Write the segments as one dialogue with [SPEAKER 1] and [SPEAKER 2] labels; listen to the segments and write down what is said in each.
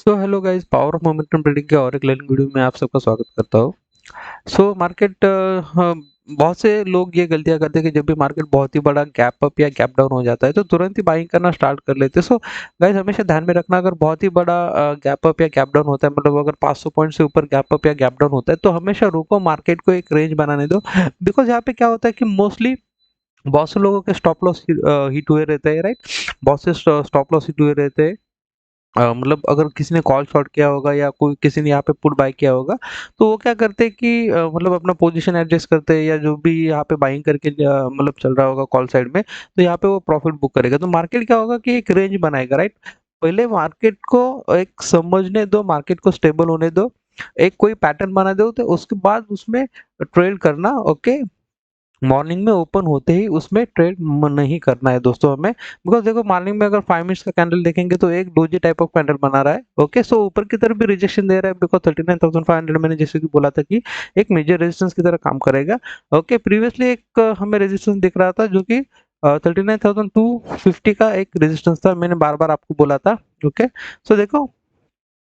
[SPEAKER 1] So hello guys, power of momentum trading के और एक लर्निंग वीडियो में आप सबका स्वागत करता हूँ। सो मार्केट बहुत से लोग ये गलतियां करते हैं कि जब भी मार्केट बहुत ही बड़ा गैप अप या गैप डाउन हो जाता है तो तुरंत ही बाइंग करना स्टार्ट कर लेते हैं। सो गाइस, हमेशा ध्यान में रखना, अगर बहुत ही बड़ा गैप अप या गैप डाउन होता है, मतलब अगर 500 पॉइंट से ऊपर गैप अप या गैप डाउन होता है, तो हमेशा रुको, मार्केट को एक रेंज बनाने दो। बिकॉज यहाँ पे क्या होता है कि मोस्टली बहुत से लोगों के स्टॉप लॉस हिट हुए रहते हैं, राइट। बहुत से स्टॉप लॉस हिट हुए रहते हैं। मतलब अगर किसी ने कॉल शॉर्ट किया होगा या कोई किसी ने यहाँ पे पुट बाय किया होगा, तो वो क्या करते हैं कि मतलब अपना पोजीशन एडजस्ट करते हैं, या जो भी यहाँ पे बाइंग करके मतलब चल रहा होगा कॉल साइड में, तो यहाँ पे वो प्रॉफिट बुक करेगा। तो मार्केट क्या होगा कि एक रेंज बनाएगा, राइट। पहले मार्केट को एक समझने दो, मार्केट को स्टेबल होने दो, एक कोई पैटर्न बना दो, तो उसके बाद उसमें ट्रेड करना। ओके, मॉर्निंग में ओपन होते ही उसमें ट्रेड नहीं करना है दोस्तों हमें। बिकॉज देखो, मॉर्निंग में अगर 5 मिनट्स का कैंडल देखेंगे तो एक डोजी टाइप ऑफ कैंडल बना रहा है। ओके, सो ऊपर की तरफ भी रिजेक्शन दे रहा है, बिकॉज 39,500 मैंने जैसे कि बोला था कि एक मेजर रेजिस्टेंस की तरह काम करेगा। ओके, प्रीवियसली एक हमें रेजिस्टेंस दिख रहा था जो कि 39,250 का एक रेजिस्टेंस था, मैंने बार बार आपको बोला था। ओके, सो देखो,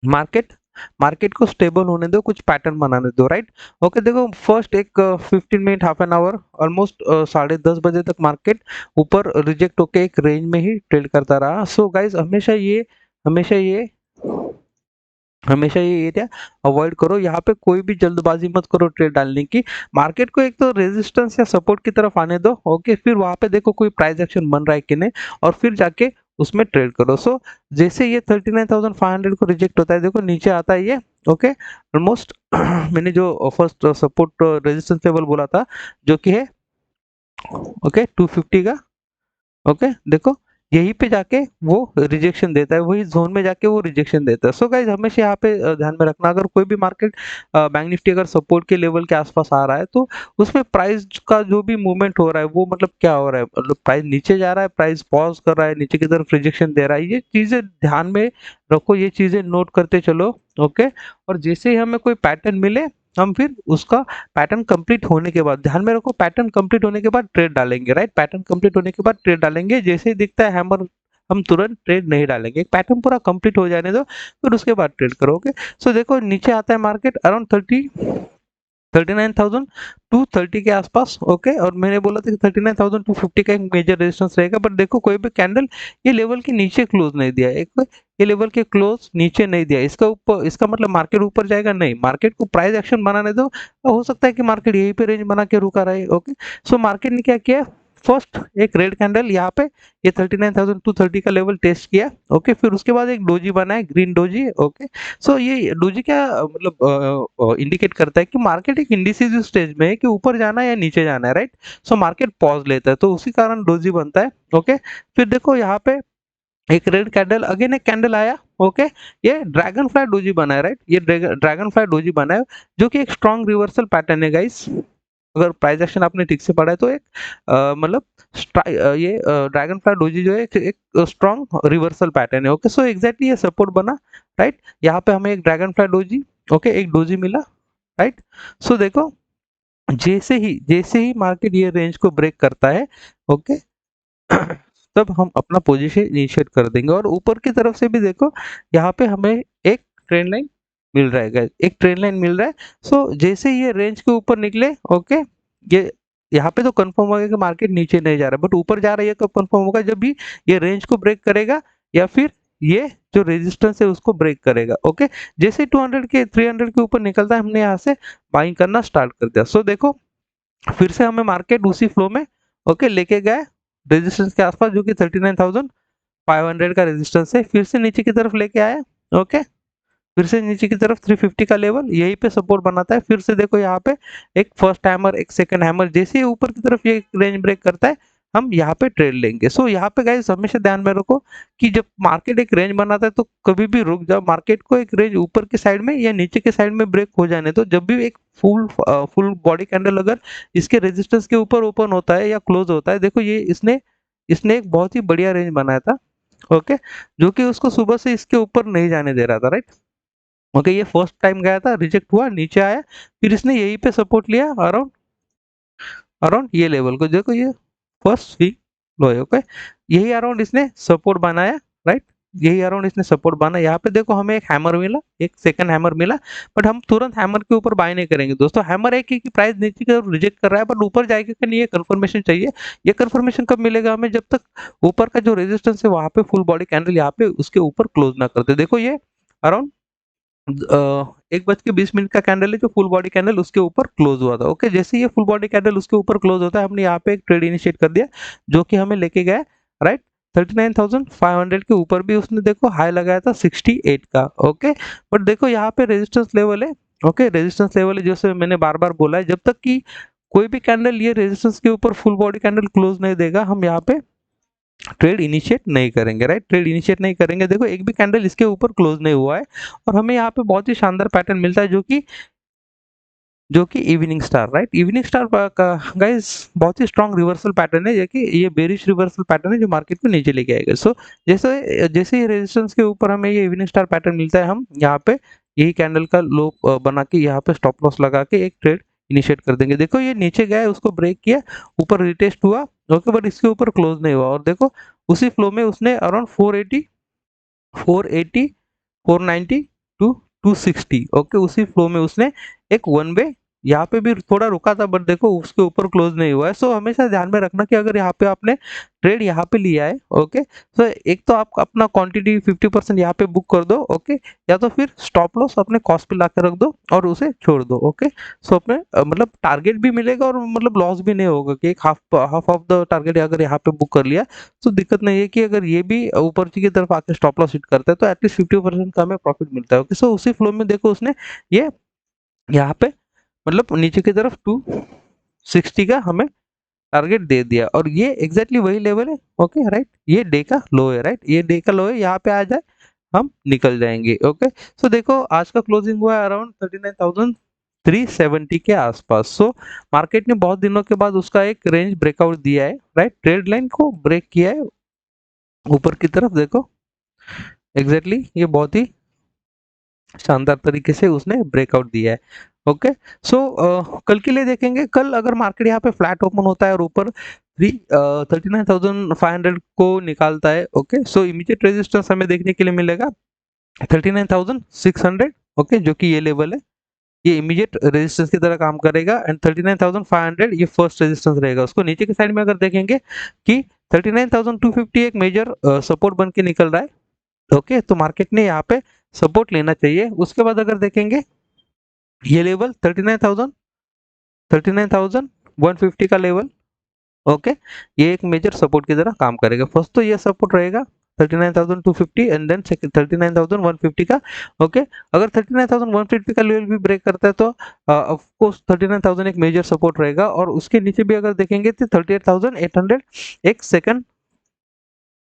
[SPEAKER 1] मार्केट मार्केट को स्टेबल होने दो, कुछ पैटर्न बनाने दो, राइट। ओके, देखो, फर्स्ट एक 15 minute, half an hour, almost 10:30 बजे तक मार्केट ऊपर रिजेक्ट होके एक रेंज में ही ट्रेड करता रहा। सो गाइज, हमेशा ये हमेशा ये एरिया अवॉइड करो। यहाँ पे कोई भी जल्दबाजी मत करो ट्रेड डालने की। मार्केट को एक तो रेजिस्टेंस या सपोर्ट की तरफ आने दो। ओके, फिर वहां पे देखो कोई प्राइस एक्शन बन रहा है कि नहीं, और फिर जाके उसमें ट्रेड करो। सो जैसे ये 39,500 को रिजेक्ट होता है, देखो नीचे आता है ये। ओके, ऑलमोस्ट मैंने जो फर्स्ट सपोर्ट रेजिस्टेंस लेवल बोला था, जो कि है ओके 250 का। ओके, देखो, यहीं पे जाके वो रिजेक्शन देता है, वही जोन में जाके वो रिजेक्शन देता है। सो गाइज, हमेशा यहाँ पे ध्यान में रखना, अगर कोई भी मार्केट बैंक निफ्टी अगर सपोर्ट के लेवल के आसपास आ रहा है, तो उसमें प्राइस का जो भी मूवमेंट हो रहा है, वो मतलब क्या हो रहा है, मतलब प्राइस नीचे जा रहा है, प्राइस पॉज कर रहा है, नीचे की तरफ रिजेक्शन दे रहा है, ये चीजें ध्यान में रखो, ये चीजें नोट करते चलो। ओके, और जैसे ही हमें कोई पैटर्न मिले, हम फिर उसका पैटर्न कंप्लीट होने के बाद, ध्यान में रखो, पैटर्न कंप्लीट होने के बाद ट्रेड डालेंगे, राइट। पैटर्न कंप्लीट होने के बाद ट्रेड डालेंगे, जैसे ही दिखता है हैमर, हम तुरंत ट्रेड नहीं डालेंगे, एक पैटर्न पूरा कंप्लीट हो जाने दो, फिर उसके बाद ट्रेड करोगे। सो देखो, नीचे आता है मार्केट अराउंड 39,230 के आसपास। ओके, और मैंने बोला था कि 39,250 का एक मेजर रेजिस्टेंस रहेगा, बट देखो कोई भी कैंडल ये लेवल के नीचे क्लोज नहीं दिया, एक ये लेवल के क्लोज नीचे नहीं दिया, इसका ऊपर, इसका मतलब मार्केट ऊपर जाएगा नहीं, मार्केट को प्राइस एक्शन बनाने दो। हो सकता है कि मार्केट यहीं पे रेंज बना के रुका रहे। ओके, सो मार्केट ने क्या किया, फर्स्ट एक रेड कैंडल यहाँ पे, ये 39,230 का लेवल टेस्ट किया। ओके, फिर उसके बाद एक डोजी बना है, ग्रीन डोजी। ओके, सो ये डोजी क्या मतलब इंडिकेट करता है कि मार्केट एक इंडिसिसिव स्टेज में है कि ऊपर जाना है या नीचे जाना है, राइट। सो मार्केट पॉज लेता है, तो उसी कारण डोजी बनता है। ओके, फिर देखो यहाँ पे एक रेड कैंडल, अगेन एक कैंडल आया। ओके, ये ड्रैगन फ्लाई डोजी बना है, राइट, ये ड्रैगन फ्लाई डोजी बना है, जो कि एक स्ट्रॉन्ग रिवर्सल पैटर्न है गाइस। अगर प्राइस एक्शन आपने ठीक से पढ़ा है तो एक मतलब ये ड्रैगन फ्लाई डोजी जो है एक स्ट्रॉन्ग रिवर्सल पैटर्न है। ओके, सो एग्जैक्टली ये सपोर्ट बना, राइट। यहाँ पे हमें एक ड्रैगन फ्लाई डोजी, ओके, एक डोजी मिला, राइट। सो देखो, जैसे ही मार्केट ये रेंज को ब्रेक करता है, ओके, तब हम अपना पोजीशन इनिशिएट कर देंगे, और ऊपर की तरफ से भी देखो, यहाँ पे हमें एक ट्रेंड लाइन मिल रहा है guys, एक ट्रेंड लाइन मिल रहा है। सो जैसे ये रेंज के ऊपर निकले, ओके, ये यहाँ पे तो कंफर्म हो गया कि मार्केट नीचे नहीं जा रहा, बट ऊपर जा रहा है, कब कंफर्म होगा, जब भी ये रेंज को ब्रेक करेगा, या फिर ये जो रेजिस्टेंस है उसको ब्रेक करेगा। ओके, जैसे 200 के 300 के ऊपर निकलता है, हमने यहाँ से बाइंग करना स्टार्ट कर दिया। सो देखो, फिर से हमें मार्केट उसी फ्लो में, ओके, लेके गए रेजिस्टेंस के आसपास, जो कि 39,500 का रेजिस्टेंस है, फिर से नीचे की तरफ लेके आया। ओके, फिर से नीचे की तरफ 350 का लेवल यहीं पे सपोर्ट बनाता है, फिर से देखो यहाँ पे एक फर्स्ट हैमर, एक सेकंड हैमर, जैसे ही ऊपर की तरफ ये रेंज ब्रेक करता है, हम यहाँ पे ट्रेड लेंगे। सो यहाँ पे गाइस, हमेशा ध्यान में रखो कि जब मार्केट एक रेंज बनाता है, तो कभी भी रुक जाओ, मार्केट को एक रेंज ऊपर की साइड में या नीचे की साइड में ब्रेक हो जाने, तो जब भी एक फुल बॉडी कैंडल अगर इसके रेजिस्टेंस के ऊपर ओपन होता है या क्लोज होता है, देखो ये इसने इसने एक बहुत ही बढ़िया रेंज बनाया था। ओके, जो कि उसको सुबह से इसके ऊपर नहीं जाने दे रहा था, राइट। ओके, ये फर्स्ट टाइम गया था, रिजेक्ट हुआ, नीचे आया, फिर इसने यहीं पे सपोर्ट लिया, अराउंड अराउंड ये लेवल को, देखो ये फर्स्ट स्विंग लो है। ओके, यही अराउंड इसने सपोर्ट बनाया, राइट। यही अराउंड इसने सपोर्ट बना। यहाँ पे देखो हमें एक हैमर मिला, एक सेकंड हैमर मिला, बट हम तुरंत हैमर के ऊपर बाय नहीं करेंगे दोस्तों। हैमर है कि प्राइस नीचे की तरफ रिजेक्ट कर रहा है, बट ऊपर जाएगा कि नहीं ये कंफर्मेशन चाहिए। ये कंफर्मेशन कब मिलेगा हमें, जब तक ऊपर का जो रेजिस्टेंस है वहां पे फुल बॉडी कैंडल यहाँ पे उसके ऊपर क्लोज ना करते। देखो ये अराउंड 1:20 का कैंडल है जो फुल बॉडी कैंडल उसके ऊपर क्लोज हुआ था। ओके, जैसे ये फुल बॉडी कैंडल उसके ऊपर क्लोज होता है, हमने यहाँ पे एक ट्रेड इनिशिएट कर दिया जो कि हमें लेके गया, राइट। 39,500 के ऊपर भी उसने देखो हाई लगाया था 68 का। ओके, बट देखो यहाँ पे रेजिस्टेंस लेवल है। ओके, रेजिस्टेंस लेवल है, जैसे मैंने बार बार बोला है, जब तक कि कोई भी कैंडल ये रेजिस्टेंस के ऊपर फुल बॉडी कैंडल क्लोज नहीं देगा, हम यहाँ पे ट्रेड इनिशिएट नहीं करेंगे, राइट। ट्रेड इनिशिएट नहीं करेंगे। देखो एक भी कैंडल इसके ऊपर क्लोज नहीं हुआ है और हमें यहाँ पे बहुत ही शानदार पैटर्न मिलता है जो कि evening star, right. Evening star का गाइस बहुत ही स्ट्रॉन्ग रिवर्सल पैटर्न है, ये बेरिश रिवर्सल पैटर्न है जो मार्केट को नीचे लेके आएगा। सो जैसे जैसे ही रेजिस्टेंस के ऊपर हमें ये इवनिंग स्टार पैटर्न मिलता है, हम यहाँ पे यही कैंडल का लो बना के यहाँ पे स्टॉप लॉस लगा के एक ट्रेड इनिशिएट कर देंगे। देखो ये नीचे गया है, उसको ब्रेक किया, ऊपर रिटेस्ट हुआ। ओके, बट इसके ऊपर क्लोज नहीं हुआ और देखो उसी फ्लो में उसने अराउंड 480 480 490 टू 260, ओके, उसी फ्लो में उसने एक वन वे यहाँ पे भी थोड़ा रुका था, बट देखो उसके ऊपर क्लोज नहीं हुआ है। सो हमेशा ध्यान में रखना कि अगर यहाँ पे आपने ट्रेड यहाँ पे लिया है, ओके, तो एक तो आप अपना क्वांटिटी 50% यहाँ पे बुक कर दो, ओके, या तो फिर स्टॉप लॉस अपने कॉस्ट पे ला के रख दो और उसे छोड़ दो। ओके, सो अपने मतलब टारगेट भी मिलेगा और मतलब लॉस भी नहीं होगा कि एक हाफ ऑफ द टारगेट अगर यहाँ पे बुक कर लिया तो दिक्कत नहीं है कि अगर ये भी ऊपर की तरफ आके स्टॉप लॉस हिट करता है तो एटलीस्ट 50% का हमें प्रॉफिट मिलता है। ओके, सो उसी फ्लो में देखो उसने ये यहाँ पे मतलब नीचे की तरफ 260 का हमें टारगेट दे दिया और ये एग्जैक्टली वही लेवल है। ओके, राइट, ये डे का लो है, राइट, ये डे का लो है, यहाँ पे आ जाए हम निकल जाएंगे। ओके, सो देखो आज का क्लोजिंग हुआ है अराउंड 39,370 के आसपास। सो मार्केट ने बहुत दिनों के बाद उसका एक रेंज ब्रेकआउट दिया है, राइट, ट्रेड लाइन को ब्रेक किया है ऊपर की तरफ। देखो एग्जैक्टली ये बहुत ही शानदार तरीके से उसने ब्रेकआउट दिया है। ओके, सो कल के लिए देखेंगे। कल अगर मार्केट यहाँ पे फ्लैट ओपन होता है और ऊपर 39,500 को निकालता है, ओके, सो इमीडिएट रेजिस्टेंस हमें देखने के लिए मिलेगा 39,600, ओके, जो कि ये लेवल है, ये इमीडिएट रेजिस्टेंस की तरह काम करेगा। एंड 39,500 ये फर्स्ट रेजिस्टेंस रहेगा। उसको नीचे की साइड में अगर देखेंगे कि 39,250 एक मेजर सपोर्ट बन के निकल रहा है। ओके, तो मार्केट ने यहाँ पे सपोर्ट लेना चाहिए। उसके बाद अगर देखेंगे ये लेवल 39,150 का लेवल, ओके, ये एक मेजर सपोर्ट की तरह काम करेगा। फर्स्ट तो ये सपोर्ट रहेगा 39,250 एंड देन 39,150 का। ओके, अगर 39,150 का लेवल भी ब्रेक करता है तो ऑफ कोर्स 39,000 एक मेजर सपोर्ट रहेगा और उसके नीचे भी अगर देखेंगे तो 38,800 एक सेकंड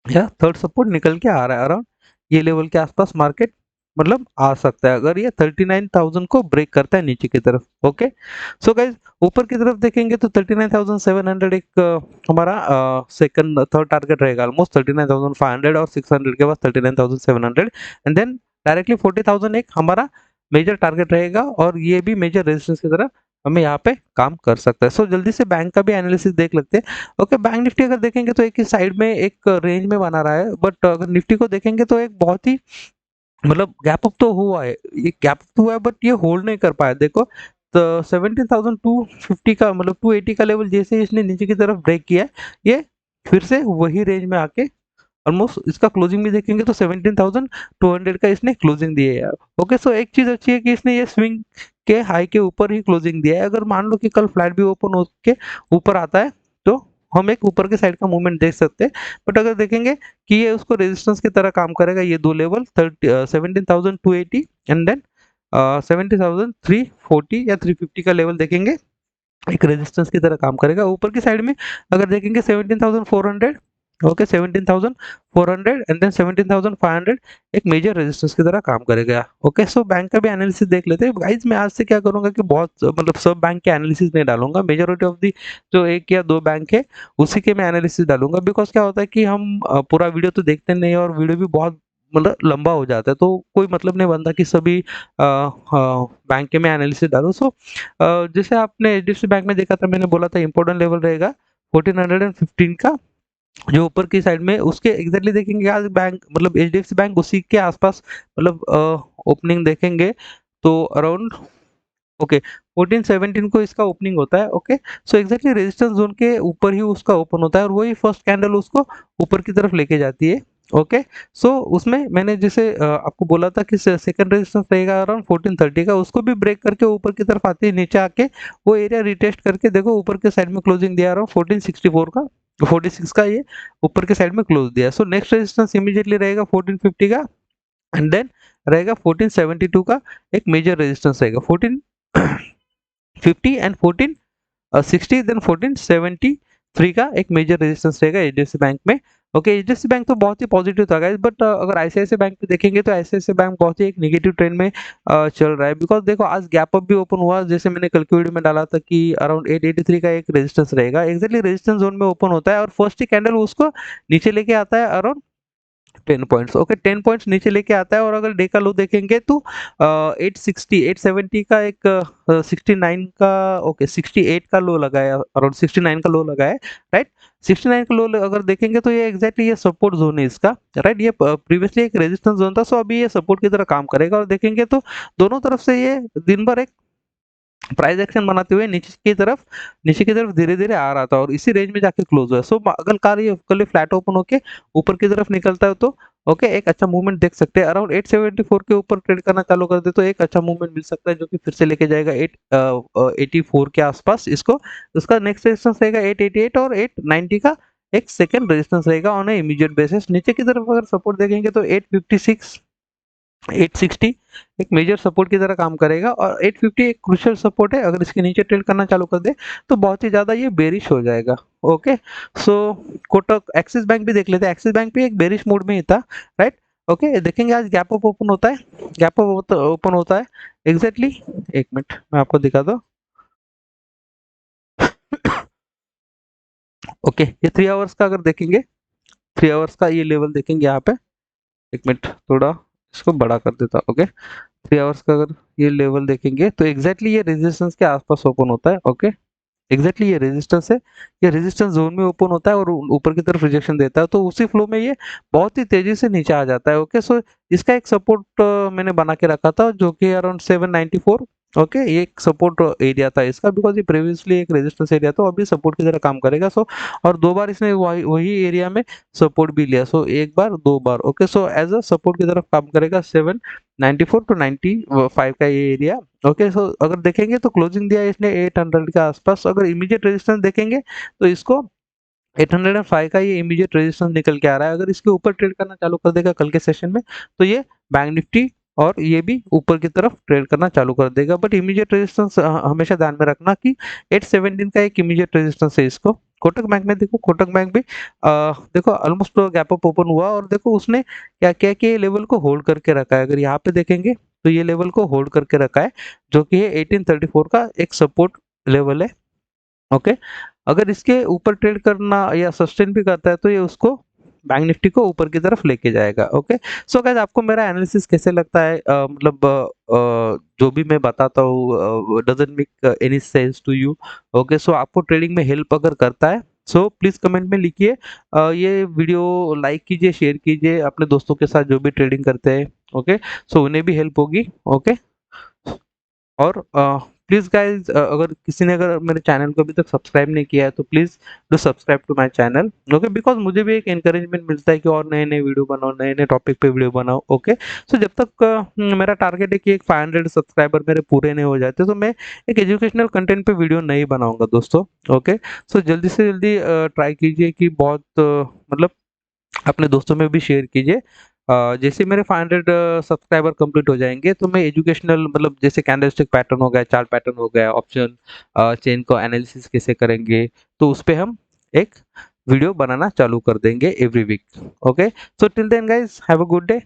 [SPEAKER 1] या थर्ड सपोर्ट निकल के आ रहा है। अराउंड ये लेवल के आसपास मार्केट मतलब आ सकता है अगर ये 39,000 को ब्रेक करता है नीचे की तरफ। ओके, सो गाइज ऊपर की तरफ देखेंगे तो 39,700 एक हमारा सेकंड थर्ड टारगेट रहेगा। ऑलमोस्ट 39,500 और 600 के बाद 39,700 एंड देन डायरेक्टली 40,000 एक हमारा मेजर टारगेट रहेगा और ये भी मेजर रेजिस्टेंस की तरह हमें यहाँ पे काम कर सकता है। सो जल्दी से बैंक का भी एनालिसिस देख लेते हैं। ओके, बैंक निफ्टी अगर देखेंगे तो एक ही साइड में एक रेंज में बना रहा है, बट अगर निफ्टी को देखेंगे तो एक बहुत ही मतलब गैप अप तो हुआ है, ये गैप अप हुआ है बट ये होल्ड नहीं कर पाया। देखो तो 17,250 का मतलब 280 का लेवल जैसे ही इसने नीचे की तरफ ब्रेक किया है, ये फिर से वही रेंज में आके ऑलमोस्ट इसका क्लोजिंग भी देखेंगे तो 17,200 का इसने क्लोजिंग दिया है यार। ओके, सो एक चीज अच्छी है कि इसने ये स्विंग के हाई के ऊपर ही क्लोजिंग दिया है। अगर मान लो कि कल फ्लैट भी ओपन होके ऊपर आता है तो हम एक ऊपर के साइड का मूवमेंट देख सकते हैं। बट अगर देखेंगे कि ये उसको रेजिस्टेंस की तरह काम करेगा, ये दो लेवल 17,280 एंड देन 17,340 या 350 का लेवल देखेंगे एक रेजिस्टेंस की तरह काम करेगा। ऊपर की साइड में अगर देखेंगे 17,400, ओके, 17,400 एंड देन 17,500 एक मेजर रेजिस्टेंस की तरह काम करेगा। ओके, सो बैंक का भी एनालिसिस देख लेते हैं गाइज। मैं आज से क्या करूंगा कि बहुत मतलब सब बैंक के एनालिसिस नहीं डालूंगा, मेजोरिटी ऑफ दी जो एक या दो बैंक है उसी के मैं एनालिसिस डालूंगा। बिकॉज क्या होता है कि हम पूरा वीडियो तो देखते नहीं और वीडियो भी बहुत मतलब लंबा हो जाता है, तो कोई मतलब नहीं बनता कि सभी बैंक के मैं एनालिसिस डालूं। सो जैसे आपने एचडीएफसी बैंक में देखा था, मैंने बोला था इंपॉर्टेंट लेवल रहेगा 1415 का जो ऊपर की साइड में उसके एग्जैक्टली देखेंगे आज बैंक मतलब एचडीएफसी बैंक उसी के आसपास मतलब ओपनिंग देखेंगे तो अराउंड ओके 14-17 को इसका ओपनिंग होता है। Okay so exactly resistance zone के ऊपर ही उसका ओपन होता है और वही फर्स्ट कैंडल उसको ऊपर की तरफ लेके जाती है। ओके सो उसमें मैंने जैसे आपको बोला था कि सेकंड रेजिस्टेंस रहेगा अराउंड 1430 का, उसको भी ब्रेक करके ऊपर की तरफ आती है, नीचे आके वो एरिया रिटेस्ट करके देखो ऊपर के साइड में क्लोजिंग दिया अराउंड 1464 का 46 का, ये ऊपर के साइड में क्लोज दिया। सो नेक्स्ट रेजिस्टेंस इमीडिएटली रहेगा 1450 का एंड देन रहेगा 1472 का एक मेजर रेजिस्टेंस रहेगा 1450 एंड 1460 देन 1473 का एक मेजर रेजिस्टेंस रहेगा एचडीएफसी बैंक में। ओके एचडीएफसी बैंक तो बहुत ही पॉजिटिव था गाइस, बट अगर आईसीआईसीआई बैंक पे देखेंगे तो आईसीआईसीआई बैंक बहुत ही एक नेगेटिव ट्रेंड में चल रहा है। बिकॉज देखो आज गैप अप भी ओपन हुआ, जैसे मैंने कल की वीडियो में डाला था कि अराउंड 883 का एक रेजिस्टेंस रहेगा, एक्जैक्टली रेजिस्टेंस जोन में ओपन होता है और फर्स्ट ही कैंडल उसको नीचे लेके आता है अराउंड 10 पॉइंट्स। ओके 10 पॉइंट्स नीचे लेके आता है और अगर डे का लो देखेंगे तो 870 का एक 69 का ओके 68 का लो लगाया, अराउंड 69 का लो लगाया राइट। 69 का लो अगर देखेंगे तो ये एग्जैक्टली ये सपोर्ट जोन है इसका राइट, ये प्रीवियसली एक रेजिस्टेंस जोन था, सो अभी ये सपोर्ट की तरह काम करेगा और देखेंगे तो दोनों तरफ से ये दिन भर एक प्राइस एक्शन बनाते हुए नीचे की तरफ धीरे धीरे आ रहा था और इसी रेंज में जाके क्लोज हुआ। सो अगर कल ये फ्लैट ओपन होके ऊपर की तरफ निकलता है तो ओके एक अच्छा मूवमेंट देख सकते हैं, अराउंड 874 के ऊपर ट्रेड करना चालू कर दे तो एक अच्छा मूवमेंट मिल सकता है जो कि फिर से लेके जाएगा 884 के आसपास इसको। उसका नेक्स्ट रेजिस्टेंस रहेगा 888 और 890 का एक सेकंड रेजिस्टेंस रहेगा ऑन ए इमीडिएट बेसिस। नीचे की तरफ अगर सपोर्ट देखेंगे तो 856 860 एक मेजर सपोर्ट की तरह काम करेगा और 850 एक क्रूशियल सपोर्ट है, अगर इसके नीचे ट्रेड करना चालू कर दे तो बहुत ही ज़्यादा ये बेरिश हो जाएगा। Okay so Kotak axis bank भी देख लेते हैं, एक्सिस बैंक भी एक बेरिश मोड में ही था राइट। ओके देखेंगे आज गैप अप ओपन होता है, गैप अप ओपन होता है एग्जैक्टली एक मिनट मैं आपको दिखा दूँ। ओके ये 3 आवर्स का अगर देखेंगे 3 आवर्स का ये लेवल देखेंगे यहाँ पे, एक मिनट थोड़ा इसको बड़ा कर देता। ओके 3 आवर्स का अगर ये लेवल देखेंगे तो एग्जैक्टली ये रेजिस्टेंस के आसपास ओपन होता है। ओके एग्जैक्टली ये रेजिस्टेंस है, ये रेजिस्टेंस जोन में ओपन होता है और ऊपर की तरफ रिजेक्शन देता है तो उसी फ्लो में ये बहुत ही तेजी से नीचे आ जाता है। ओके सो इसका एक सपोर्ट मैंने बना के रखा था जो कि अराउंड 794। ओके ये एक सपोर्ट एरिया था इसका, बिकॉज ये प्रीवियसली एक रेजिस्टेंस एरिया था, अभी सपोर्ट की तरह काम करेगा। सो और दो बार इसने वही एरिया में सपोर्ट भी लिया, सो एक बार दो बार। Okay so as a support की तरफ काम करेगा 794 टू 95 का ये एरिया। ओके सो अगर देखेंगे तो क्लोजिंग दिया है इसने 800 के आसपास, अगर इमीडिएट रेजिस्टेंस देखेंगे तो इसको 805 का ये इमीडिएट रेजिस्टेंस निकल के आ रहा है। अगर इसके ऊपर ट्रेड करना चालू कर देगा कल के सेशन में तो ये बैंक निफ्टी और ये भी ऊपर की तरफ ट्रेड करना चालू कर देगा, बट इमीडिएट रेजिस्टेंस हमेशा ध्यान में रखना कि 817 का एक इमीडिएट रेजिस्टेंस है इसको। कोटक बैंक में देखो, कोटक बैंक भी देखो ऑलमोस्ट गैप अप ओपन हुआ और देखो उसने क्या किया कि ये लेवल को होल्ड करके रखा है। अगर यहाँ पे देखेंगे तो ये लेवल को होल्ड करके रखा है जो कि है 1834 का एक सपोर्ट लेवल है। ओके अगर इसके ऊपर ट्रेड करना या सस्टेन भी करता है तो ये उसको बैंक निफ्टी को ऊपर की तरफ लेके जाएगा। ओके सो गाइस आपको मेरा एनालिसिस कैसे लगता है, मतलब जो भी मैं बताता हूँ doesn't make any sense to you. Okay so आपको ट्रेडिंग में हेल्प अगर करता है सो प्लीज कमेंट में लिखिए, ये वीडियो लाइक कीजिए, शेयर कीजिए अपने दोस्तों के साथ जो भी ट्रेडिंग करते हैं। ओके सो उन्हें भी हेल्प होगी। ओके और प्लीज़ गाइज अगर किसी ने अगर मेरे चैनल को अभी तक सब्सक्राइब नहीं किया है तो please do subscribe to my channel. Okay because मुझे भी एक एनकरेजमेंट मिलता है कि और नए नए वीडियो बनाओ, नए नए टॉपिक पे वीडियो बनाओ। ओके सो जब तक मेरा टारगेट है कि एक 500 सब्सक्राइबर मेरे पूरे नहीं हो जाते तो मैं एक एजुकेशनल कंटेंट पे वीडियो नहीं बनाऊंगा दोस्तों। ओके सो जल्दी से जल्दी ट्राई कीजिए कि बहुत मतलब अपने दोस्तों में भी शेयर कीजिए। जैसे मेरे 500 सब्सक्राइबर कंप्लीट हो जाएंगे तो मैं एजुकेशनल मतलब जैसे कैंडलस्टिक पैटर्न हो गया, चार्ट पैटर्न हो गया, ऑप्शन चेन को एनालिसिस कैसे करेंगे तो उस पे हम एक वीडियो बनाना चालू कर देंगे every week. Okay so till then guys have a good day.